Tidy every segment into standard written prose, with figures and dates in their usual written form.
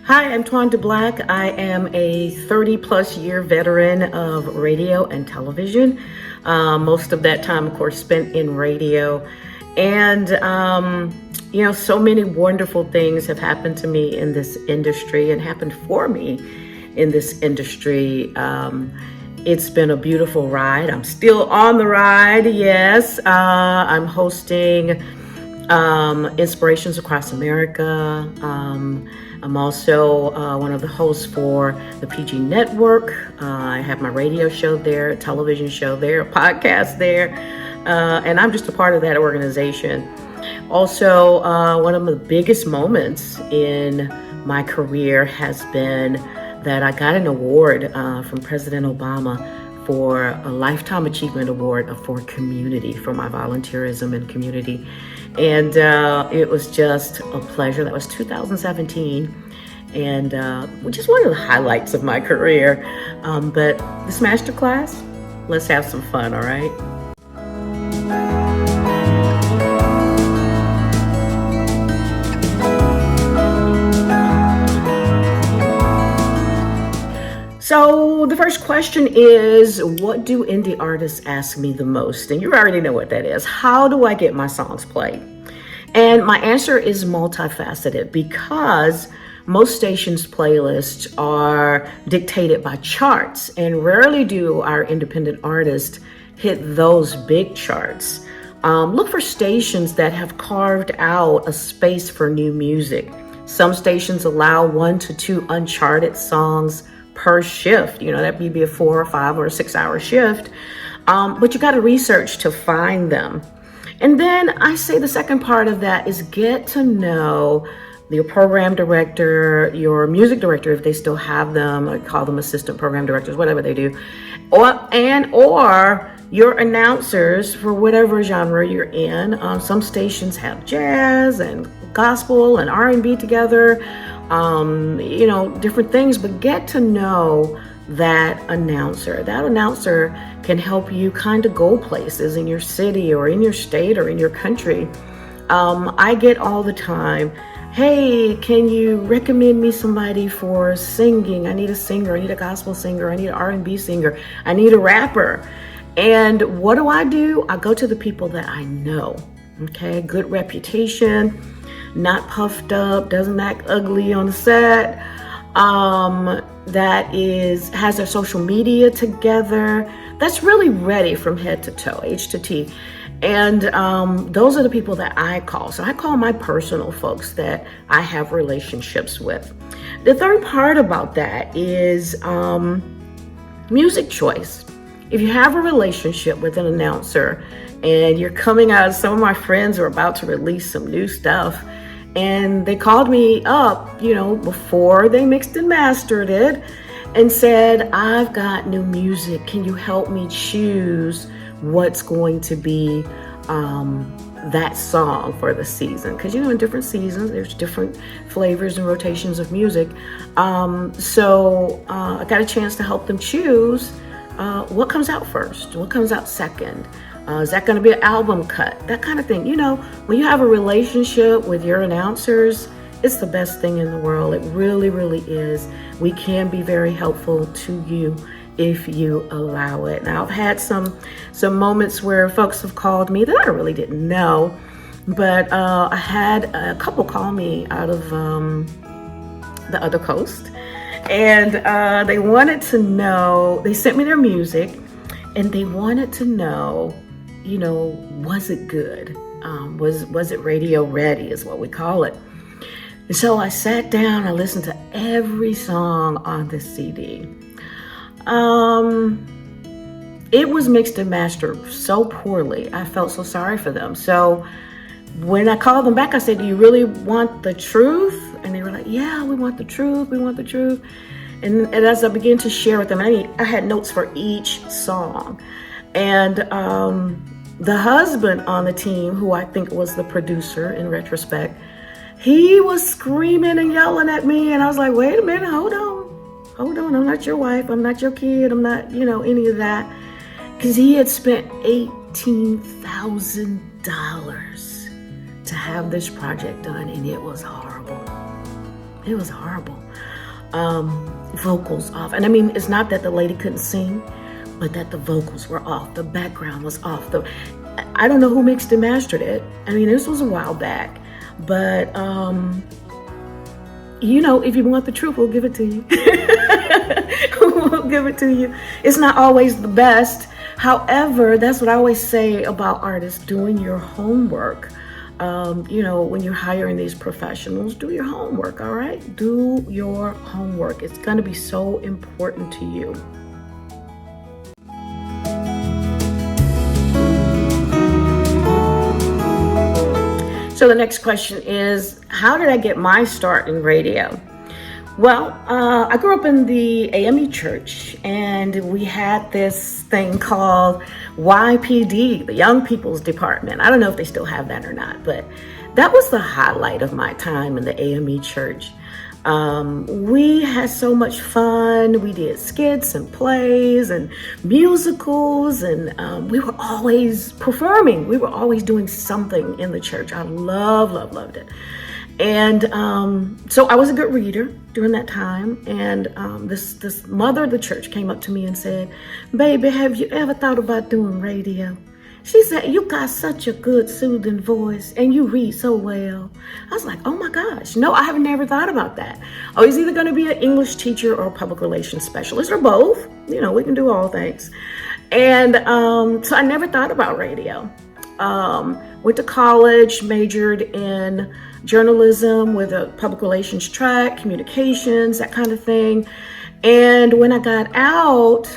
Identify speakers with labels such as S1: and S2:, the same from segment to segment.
S1: Hi, I'm Twanda Black. I am a 30 plus year veteran of radio and television. Most of that time, of course, spent in radio. And, so many wonderful things have happened to me in this industry and happened for me in this industry. It's been a beautiful ride. I'm still on the ride, yes. I'm hosting Inspirations Across America. I'm also one of the hosts for the PG Network. I have my radio show there, a television show there, a podcast there, and I'm just a part of that organization. Also, one of the biggest moments in my career has been that I got an award from President Obama for a Lifetime Achievement Award for community, for my volunteerism in community. And it was just a pleasure. That was 2017. And which is one of the highlights of my career. But this masterclass, let's have some fun, all right? So the first question is, what do indie artists ask me the most? And you already know what that is. How do I get my songs played? And my answer is multifaceted, because most stations' playlists are dictated by charts, and rarely do our independent artists hit those big charts. Look for stations that have carved out a space for new music. Some stations allow 1 to 2 uncharted songs per shift. That may be a 4 or 5 or 6 hour shift. But you got to research to find them. And then I say the second part of that is get to know your program director, your music director, if they still have them. I call them assistant program directors, whatever they do, or your announcers for whatever genre you're in. Some stations have jazz and gospel and R&B together. Different things, but get to know that announcer. That announcer can help you kind of go places in your city or in your state or in your country. I get all the time, hey, can you recommend me somebody for singing? I need a singer, I need a gospel singer, I need an R&B singer, I need a rapper. And what do? I go to the people that I know, okay? Good reputation, not puffed up, doesn't act ugly on the set, that has their social media together, that's really ready from head to toe, H to T. And those are the people that I call. So I call my personal folks that I have relationships with. The third part about that is music choice. If you have a relationship with an announcer and you're coming out, some of my friends are about to release some new stuff, and they called me up, before they mixed and mastered it, and said, I've got new music. Can you help me choose what's going to be that song for the season? Because, in different seasons, there's different flavors and rotations of music. So I got a chance to help them choose what comes out first, what comes out second. Is that going to be an album cut? That kind of thing. When you have a relationship with your announcers, it's the best thing in the world. It really, really is. We can be very helpful to you if you allow it. Now, I've had some moments where folks have called me that I really didn't know, but I had a couple call me out of the other coast, and they wanted to know, they sent me their music, and they wanted to know, was it good? Was it radio ready, is what we call it. And so I sat down, I listened to every song on this CD. It was mixed and mastered so poorly. I felt so sorry for them. So when I called them back, I said, do you really want the truth? And they were like, yeah, we want the truth. We want the truth. And as I began to share with them, I had notes for each song. And the husband on the team, who I think was the producer in retrospect, he was screaming and yelling at me. And I was like, wait a minute, hold on. I'm not your wife. I'm not your kid. I'm not, any of that. Because he had spent $18,000 to have this project done, and it was horrible. It was horrible. Vocals off. And I mean, it's not that the lady couldn't sing, but that the vocals were off. The background was off. I don't know who mixed and mastered it. I mean, this was a while back. But, you know, if you want the truth, we'll give it to you. We'll give it to you. It's not always the best. However, that's what I always say about artists, doing your homework. You know, when you're hiring these professionals, do your homework, all right? Do your homework. It's going to be so important to you. So the next question is, how did I get my start in radio? Well, I grew up in the AME church, and we had this thing called YPD, the Young People's Department. I don't know if they still have that or not, but that was the highlight of my time in the AME church. We had so much fun. We did skits and plays and musicals, and we were always performing. We were always doing something in the church. I loved it. And so I was a good reader during that time. And this mother of the church came up to me and said, "Baby, have you ever thought about doing radio?" She said, "You got such a good soothing voice and you read so well." I was like, oh my gosh, no, I have never thought about that. I was either going to be an English teacher or a public relations specialist, or both. You know, we can do all things. And so I never thought about radio. Went to college, majored in journalism with a public relations track, communications, that kind of thing. And when I got out,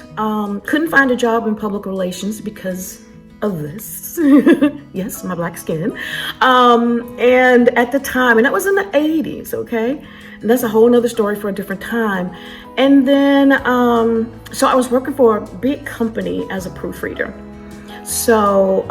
S1: couldn't find a job in public relations because of this. Yes, my black skin. And at the time, and that was in the 80s, okay? And that's a whole nother story for a different time. And then, so I was working for a big company as a proofreader. So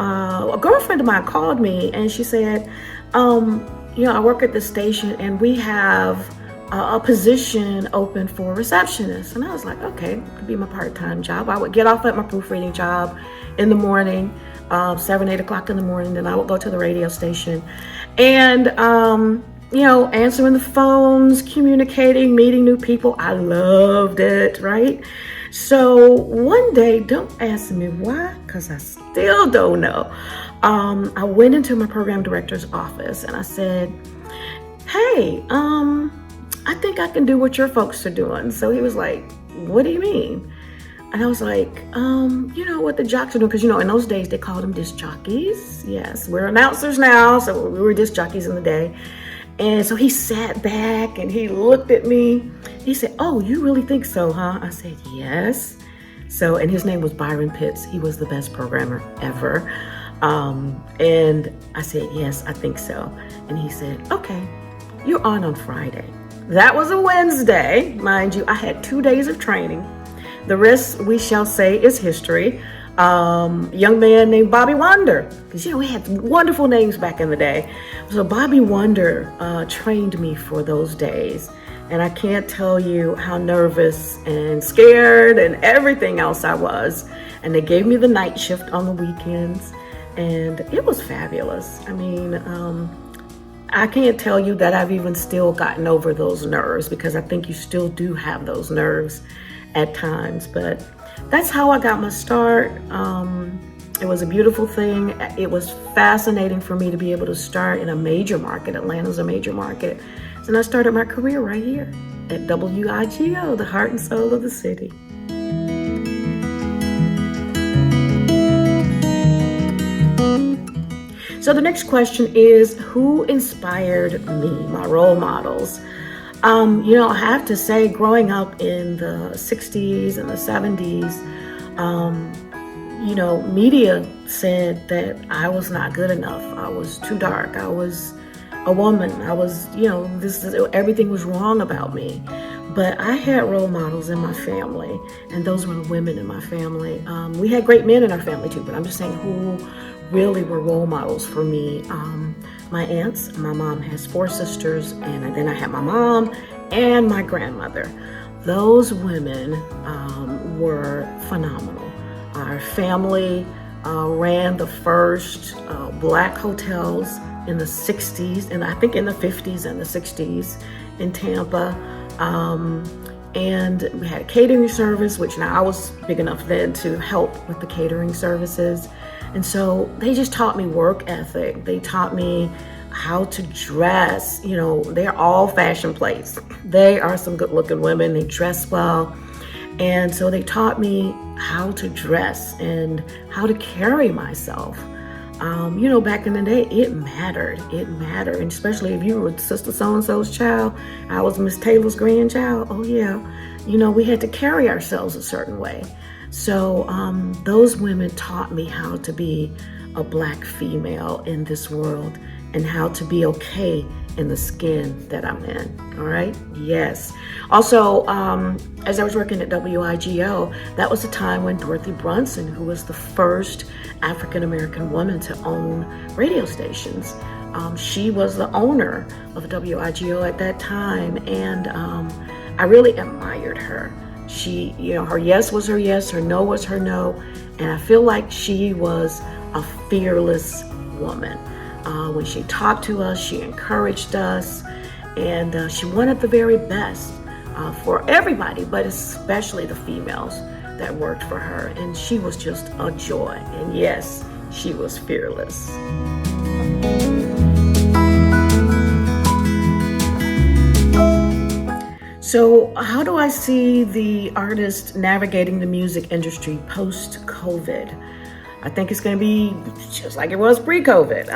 S1: a girlfriend of mine called me and she said, you know, I work at the station and we have a position open for a receptionist. And I was like, okay, it could be my part-time job. I would get off at my proofreading job in the morning, 7, 8 o'clock in the morning. Then I would go to the radio station and, you know, answering the phones, communicating, meeting new people. I loved it, right? So one day, don't ask me why, because I still don't know. I went into my program director's office and I said, "Hey, I think I can do what your folks are doing." So he was like, "What do you mean?" And I was like, you know what the jocks are doing, because, you know, in those days they called them disc jockeys. Yes, we're announcers now, so we were disc jockeys in the day. And so he sat back and he looked at me. He said, "Oh, you really think so, huh?" I said, "Yes." So, and his name was Byron Pitts. He was the best programmer ever. And I said, "Yes, I think so." And he said, "Okay, you're on Friday." That was a Wednesday. Mind you, I had 2 days of training. The rest, we shall say, is history. Young man named Bobby Wonder, because, you know, we had wonderful names back in the day. So Bobby Wonder trained me for those days. And I can't tell you how nervous and scared and everything else I was. And they gave me the night shift on the weekends. And it was fabulous. I mean, I can't tell you that I've even still gotten over those nerves, because I think you still do have those nerves at times. But that's how I got my start. It was a beautiful thing. It was fascinating for me to be able to start in a major market. Atlanta's a major market. And I started my career right here at WIGO, the heart and soul of the city. So the next question is, who inspired me, my role models? You know, I have to say, growing up in the 60s and the 70s, you know, media said that I was not good enough. I was too dark. I was a woman. I was, you know, everything was wrong about me. But I had role models in my family, and those were the women in my family. We had great men in our family too, but I'm just saying who really were role models for me. My aunts, my mom has 4 sisters, and then I had my mom and my grandmother. Those women were phenomenal. Our family ran the first black hotels in the 60s, and I think in the 50s and the 60s in Tampa. And we had a catering service, which now I was big enough then to help with the catering services. And so they just taught me work ethic. They taught me how to dress. You know, they're all fashion plates. They are some good looking women. They dress well. And so they taught me how to dress and how to carry myself. You know, back in the day, it mattered. It mattered. And especially if you were Sister So-and-so's child, I was Miss Taylor's grandchild. Oh yeah. You know, we had to carry ourselves a certain way. So those women taught me how to be a Black female in this world and how to be okay in the skin that I'm in. All right. Yes. Also, as I was working at WIGO, that was a time when Dorothy Brunson, who was the first African-American woman to own radio stations, she was the owner of WIGO at that time. And I really admired her. She, you know, her yes was her yes, her no was her no. And I feel like she was a fearless woman. When she talked to us, she encouraged us, and she wanted the very best for everybody, but especially the females that worked for her. And she was just a joy. And yes, she was fearless. So how do I see the artist navigating the music industry post-COVID? I think it's going to be just like it was pre-COVID.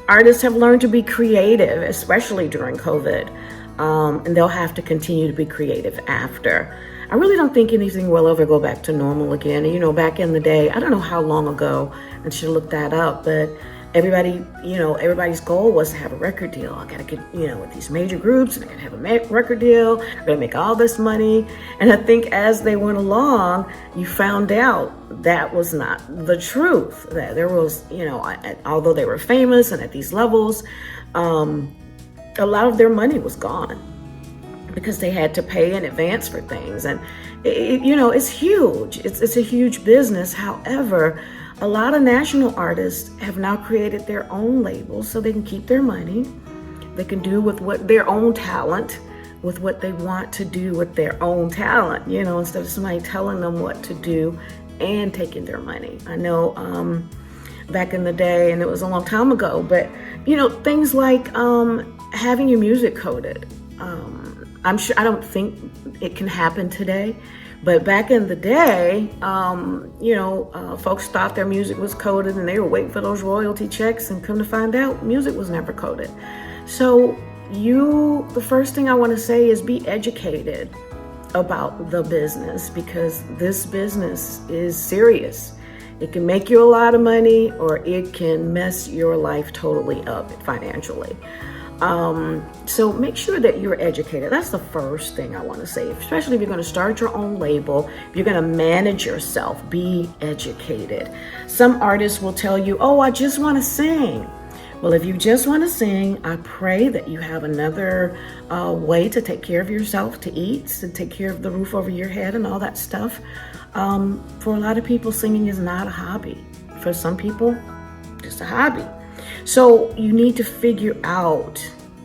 S1: Artists have learned to be creative, especially during COVID, and they'll have to continue to be creative after. I really don't think anything will ever go back to normal again. You know, back in the day, I don't know how long ago, I should look that up, but everybody, you know, everybody's goal was to have a record deal. I gotta get, you know, with these major groups, and I gotta have a record deal. I'm gonna make all this money. And I think as they went along, you found out that was not the truth. That there was, you know, although they were famous and at these levels, a lot of their money was gone because they had to pay in advance for things. And you know, it's huge. It's a huge business. However, a lot of national artists have now created their own labels so they can keep their money. They can do with what their own talent, with what they want to do with their own talent, you know, instead of somebody telling them what to do and taking their money. I know back in the day, and it was a long time ago, but, you know, things like having your music coded. I'm sure, I don't think it can happen today. But back in the day, you know, folks thought their music was coded and they were waiting for those royalty checks, and come to find out, music was never coded. So the first thing I want to say is be educated about the business, because this business is serious. It can make you a lot of money, or it can mess your life totally up financially. So make sure that you're educated. That's the first thing I want to say, especially if you're going to start your own label, if you're going to manage yourself, be educated. Some artists will tell you, oh, I just want to sing. Well, if you just want to sing, I pray that you have another way to take care of yourself, to eat, to take care of the roof over your head and all that stuff. For a lot of people, singing is not a hobby. For some people, just a hobby. So you need to figure out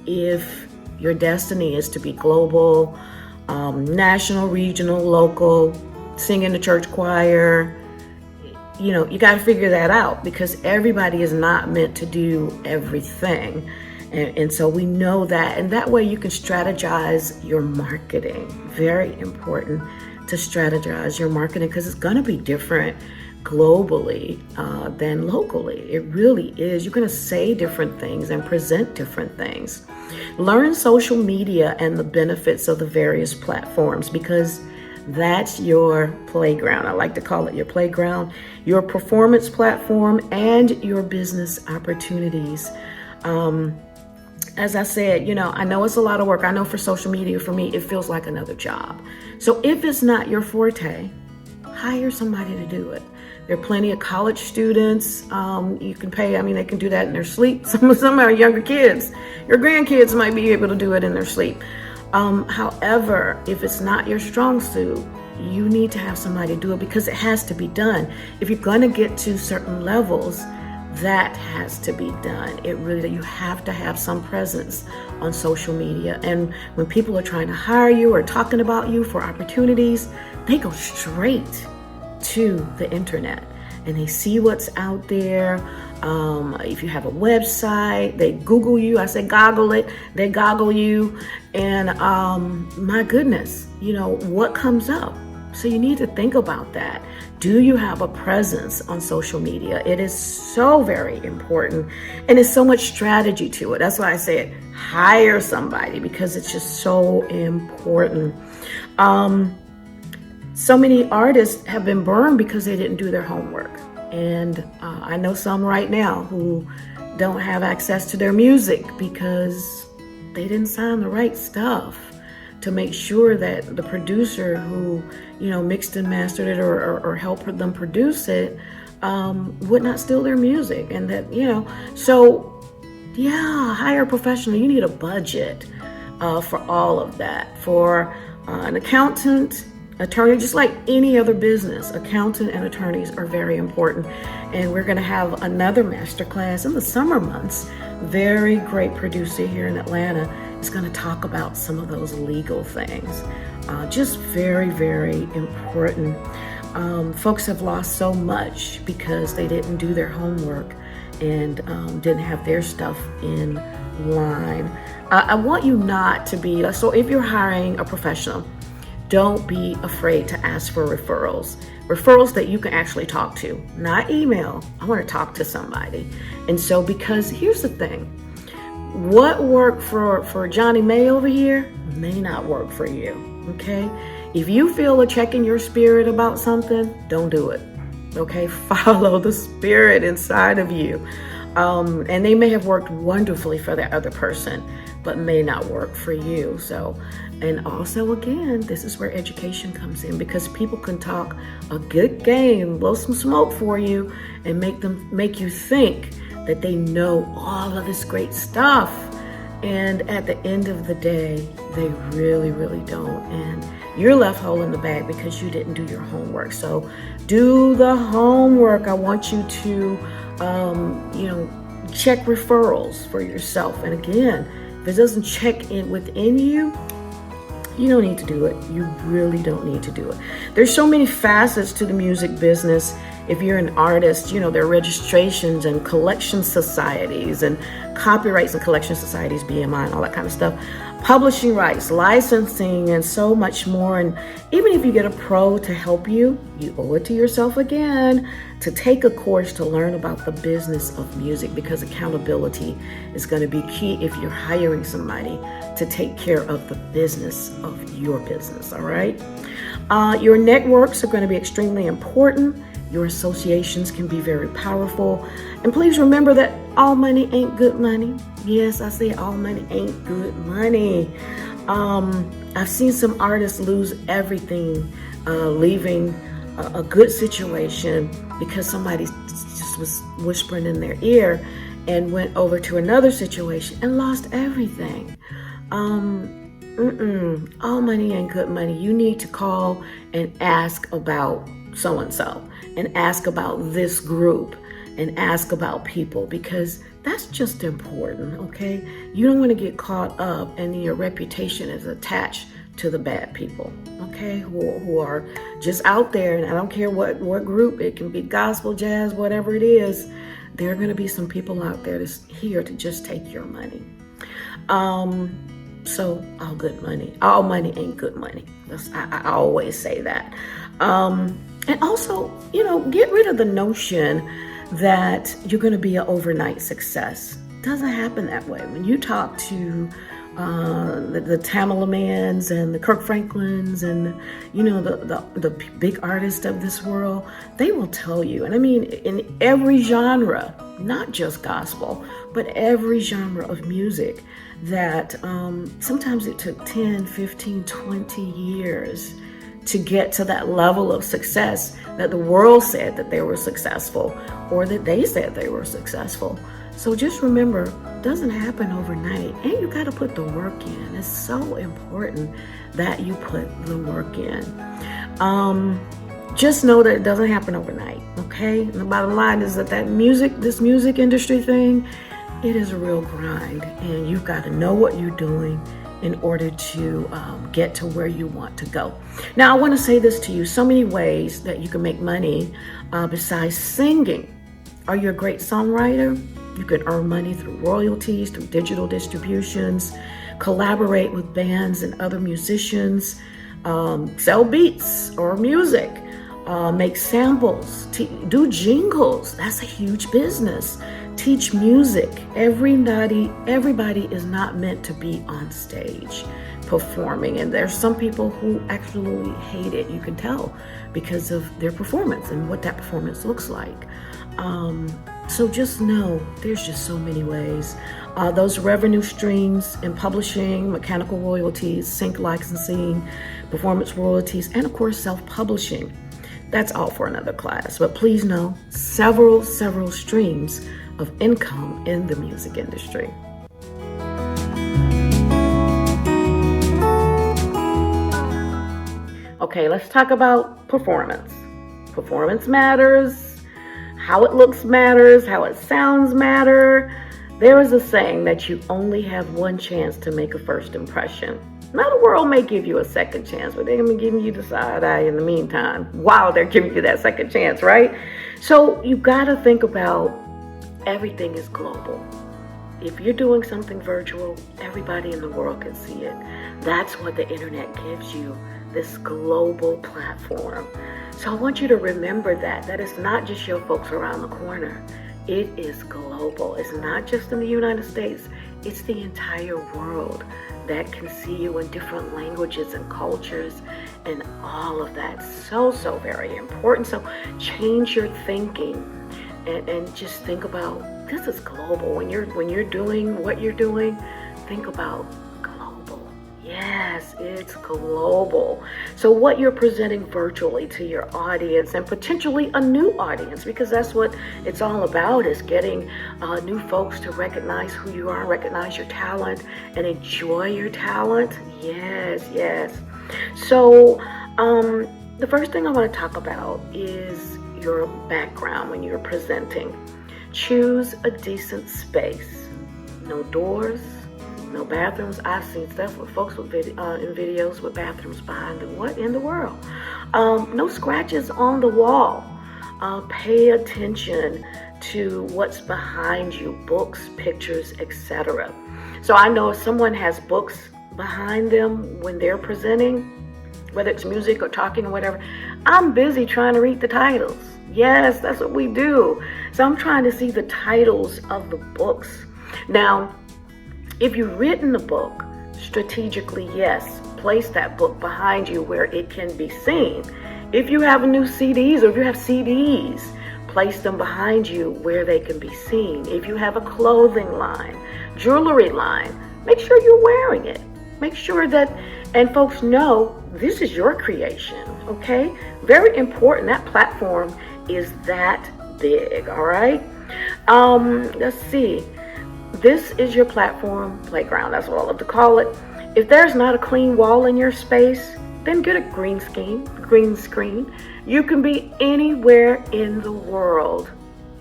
S1: if your destiny is to be global, national, regional, local, sing in the church choir. You know, you got to figure that out, because everybody is not meant to do everything. And so we know that. And that way you can strategize your marketing. Very important to strategize your marketing, because it's going to be different globally than locally. It really is. You're going to say different things and present different things. Learn social media and the benefits of the various platforms, because that's your playground. I like to call it your playground, your performance platform, and your business opportunities. As I said, you know, I know it's a lot of work. I know for social media, for me, it feels like another job. So if it's not your forte, hire somebody to do it. There are plenty of college students you can pay. I mean, they can do that in their sleep. Some are younger kids. Your grandkids might be able to do it in their sleep. However, if it's not your strong suit, you need to have somebody do it, because it has to be done. If you're going to get to certain levels, that has to be done. It really, you have to have some presence on social media. And when people are trying to hire you or talking about you for opportunities, they go straight to the internet and they see what's out there. If you have a website, they Google you. I say goggle it. They goggle you. And my goodness, what comes up? So you need to think about that. Do you have a presence on social media? It is so very important. And there's so much strategy to it. That's why I say hire somebody, because it's just so important. So many artists have been burned because they didn't do their homework. And I know some right now who don't have access to their music because they didn't sign the right stuff to make sure that the producer who, mixed and mastered it or helped them produce it would not steal their music. And that, hire a professional. You need a budget for all of that. For an accountant, attorney, just like any other business, accountant and attorneys are very important. And we're going to have another masterclass in the summer months. Very great producer here in Atlanta is going to talk about some of those legal things. Just very, very important. Folks have lost so much because they didn't do their homework and didn't have their stuff in line. I want you not to be, so if you're hiring a professional, don't be afraid to ask for referrals that you can actually talk to, not email. I want to talk to somebody. And so, because here's the thing, what worked for Johnny May over here may not work for you, okay? If you feel a check in your spirit about something, don't do it, okay? Follow the spirit inside of you. And they may have worked wonderfully for that other person, but may not work for you. So, and also again, this is where education comes in, because people can talk a good game, blow some smoke for you, and make you think that they know all of this great stuff. And at the end of the day, they really, really don't. And you're left holding the bag because you didn't do your homework. So do the homework. I want you to, check referrals for yourself. And again, if it doesn't check in within you, you don't need to do it. You really don't need to do it. There's so many facets to the music business. If you're an artist, there are registrations and collection societies and copyrights and collection societies, BMI and all that kind of stuff. Publishing rights, licensing, and so much more. And even if you get a pro to help you, you owe it to yourself again to take a course to learn about the business of music, because accountability is going to be key if you're hiring somebody to take care of the business of your business, all right? Your networks are going to be extremely important. Your associations can be very powerful. And please remember that all money ain't good money. Yes, I say all money ain't good money. I've seen some artists lose everything, leaving a good situation because somebody just was whispering in their ear and went over to another situation and lost everything. All money ain't good money. You need to call and ask about so-and-so and ask about this group and ask about people, because that's just important, okay? You don't want to get caught up and your reputation is attached to the bad people, okay? Who are just out there, and I don't care what group, it can be gospel, jazz, whatever it is, there are going to be some people out there that's here to just take your money. So all money ain't good money. I always say that. And also, get rid of the notion that you're going to be an overnight success. It doesn't happen that way. When you talk to the Tamala Mans and the Kirk Franklins and the big artists of this world, they will tell you, and I mean in every genre, not just gospel, but every genre of music, that sometimes it took 10, 15, 20 years to get to that level of success that the world said that they were successful, or that they said they were successful. So just remember, it doesn't happen overnight, and you got to put the work in. It's so important that you put the work in. just know that it doesn't happen overnight, okay? And the bottom line is that this music industry thing, it is a real grind, and you've got to know what you're doing in order to get to where you want to go. Now, I want to say this to you, so many ways that you can make money besides singing. Are you a great songwriter? You can earn money through royalties, through digital distributions, collaborate with bands and other musicians, sell beats or music, make samples, do jingles. That's a huge business. Teach music. Everybody is not meant to be on stage performing, and there's some people who actually hate it. You can tell because of their performance and what that performance looks like. So just know there's just so many ways. Those revenue streams in publishing, mechanical royalties, sync licensing, performance royalties, and of course self-publishing. That's all for another class. But please know several streams of income in the music industry. Okay, let's talk about performance. Performance matters. How it looks matters. How it sounds matter. There is a saying that you only have one chance to make a first impression. Now, the world may give you a second chance, but they're going to be giving you the side eye in the meantime while they're giving you that second chance, right? So you got to think about everything is global. If you're doing something virtual, everybody in the world can see it. That's what the internet gives you, this global platform. So I want you to remember that it's not just your folks around the corner. It is global. It's not just in the United States. It's the entire world that can see you in different languages and cultures and all of that. So very important. So change your thinking and just think about, this is global. When you're doing what you're doing, think about global. Yes, it's global. So what you're presenting virtually to your audience, and potentially a new audience, because that's what it's all about, is getting new folks to recognize who you are, recognize your talent, and enjoy your talent. Yes. So the first thing I want to talk about is your background when you're presenting. Choose a decent space. No doors, no bathrooms. I've seen stuff with folks with in videos with bathrooms behind them. What in the world? No scratches on the wall. Pay attention to what's behind you, books, pictures, etc. So I know if someone has books behind them when they're presenting, whether it's music or talking or whatever, I'm busy trying to read the titles. Yes, that's what we do. So I'm trying to see the titles of the books. Now, if you've written the book strategically, yes, place that book behind you where it can be seen. If you have new CDs, or if you have CDs, place them behind you where they can be seen. If you have a clothing line, jewelry line, make sure you're wearing it. Make sure that, and folks know this is your creation, okay? Very important. That platform is that big, all right? Let's see. This is your platform, playground, that's what I love to call it. If there's not a clean wall in your space, then get a green screen. You can be anywhere in the world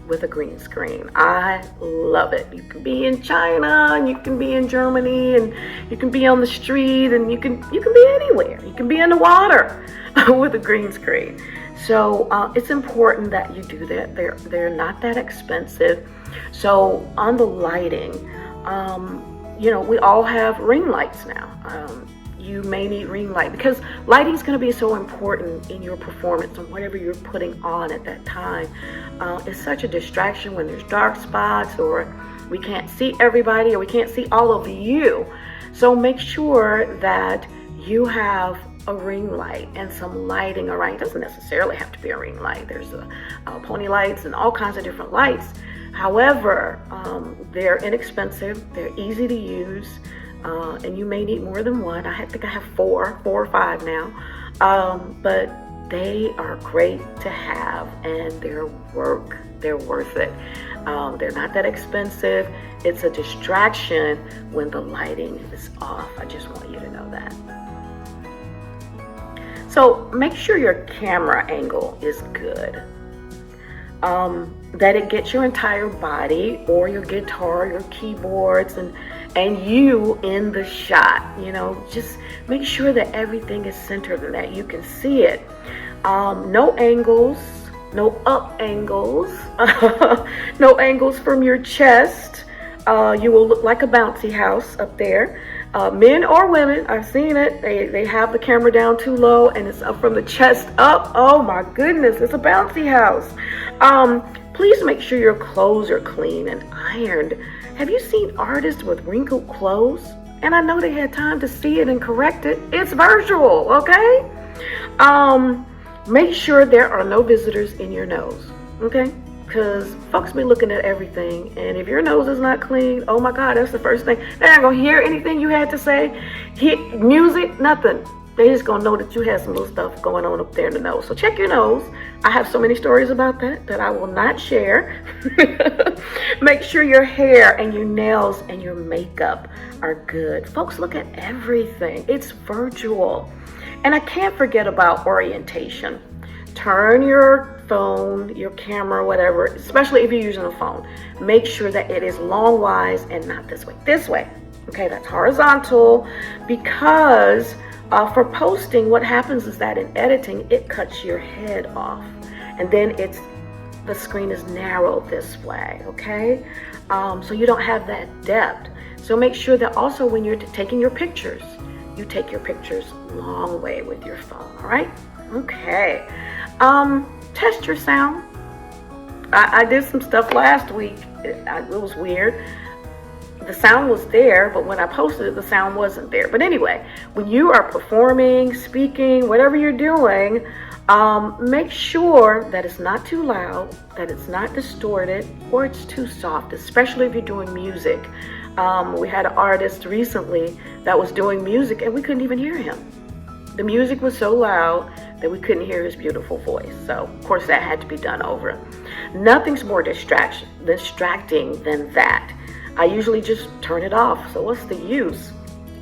S1: with a green screen. I love it. You can be in China, and you can be in Germany, and you can be on the street, and you can be anywhere. You can be in the water with a green screen. So it's important that you do that. They're not that expensive. So on the lighting, we all have ring lights now. You may need ring light because lighting is going to be so important in your performance and whatever you're putting on at that time. It's such a distraction when there's dark spots, or we can't see everybody, or we can't see all of you. So make sure that you have a ring light and some lighting around. It doesn't necessarily have to be a ring light. There's pony lights and all kinds of different lights. However, they're inexpensive, they're easy to use, and you may need more than one. I think I have four or five now, but they are great to have, and they're worth it. They're not that expensive. It's a distraction when the lighting is off. I just want you to know that. So make sure your camera angle is good. That it gets your entire body or your guitar, your keyboards, and you in the shot. Just make sure that everything is centered and that you can see it. No angles, no up angles, no angles from your chest. You will look like a bouncy house up there. Men or women, I've seen it. They have the camera down too low and it's up from the chest up. Oh my goodness, it's a bouncy house. Please make sure your clothes are clean and ironed. Have you seen artists with wrinkled clothes? And I know they had time to see it and correct it. It's virtual, okay? Make sure there are no visitors in your nose, okay? Because folks be looking at everything, and if your nose is not clean, oh my God, that's the first thing. They're not gonna hear anything you had to say. Music, nothing. They just gonna know that you had some little stuff going on up there in the nose. So check your nose. I have so many stories about that I will not share. Make sure your hair and your nails and your makeup are good. Folks look at everything. It's virtual. And I can't forget about orientation. Turn your phone, your camera, whatever, especially if you're using a phone. Make sure that it is long-wise and not this way. This way. Okay, that's horizontal, because for posting, what happens is that in editing, it cuts your head off, and then the screen is narrow this way, okay? So you don't have that depth. So make sure that also when you're taking your pictures, you take your pictures long way with your phone, all right? Okay. Test your sound. I did some stuff last week. It was weird. The sound was there, but when I posted it, the sound wasn't there. But anyway, when you are performing, speaking, whatever you're doing, make sure that it's not too loud, that it's not distorted, or it's too soft, especially if you're doing music. We had an artist recently that was doing music and we couldn't even hear him. The music was so loud that we couldn't hear his beautiful voice. So, of course, that had to be done over. Nothing's more distracting than that. I usually just turn it off. So what's the use?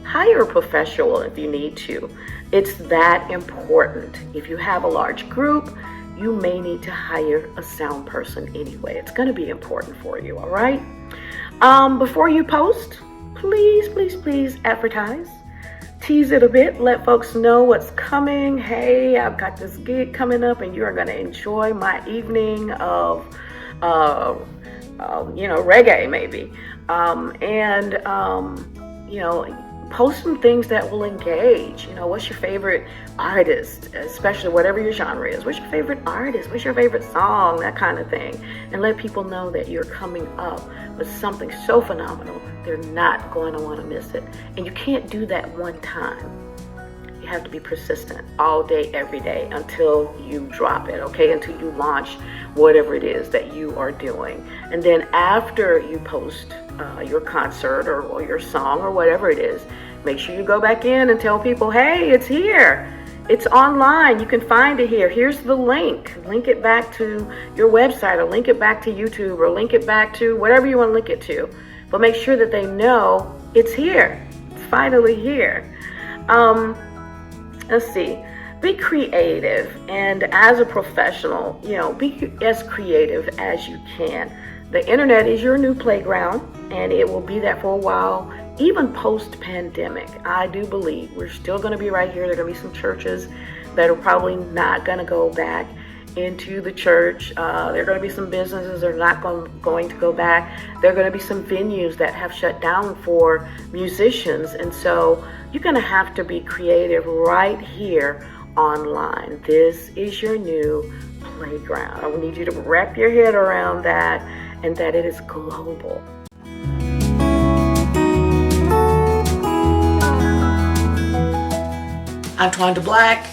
S1: Hire a professional if you need to. It's that important. If you have a large group, you may need to hire a sound person anyway. It's going to be important for you, all right? Before you post, please advertise. Tease it a bit. Let folks know what's coming. Hey, I've got this gig coming up and you are going to enjoy my evening of, reggae maybe. Post some things that will engage. What's your favorite artist, especially whatever your genre is. What's your favorite artist? What's your favorite song? That kind of thing. And let people know that you're coming up with something so phenomenal, they're not going to want to miss it. And you can't do that one time. You have to be persistent all day, every day until you drop it, okay? Until you launch whatever it is that you are doing. And then after you post your concert or your song or whatever it is, make sure you go back in and tell people, hey, it's here. It's online. You can find it here. Here's the link. Link it back to your website or link it back to YouTube or link it back to whatever you want to link it to. But make sure that they know it's here. It's finally here. Let's see. Be creative, and as a professional, be as creative as you can. The internet is your new playground, and it will be that for a while, even post-pandemic. I do believe we're still going to be right here. There are going to be some churches that are probably not going to go back into the church. There are going to be some businesses that are not going to go back. There are going to be some venues that have shut down for musicians, and so you're going to have to be creative right here online. This is your new playground. I need you to wrap your head around that, and that it is global. I'm Twanda Black.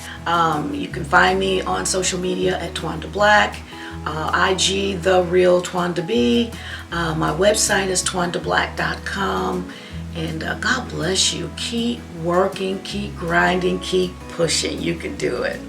S1: You can find me on social media at Twanda Black, IG The Real Twanda B. My website is twandablack.com. And God bless you. Keep working, keep grinding, keep pushing. You can do it.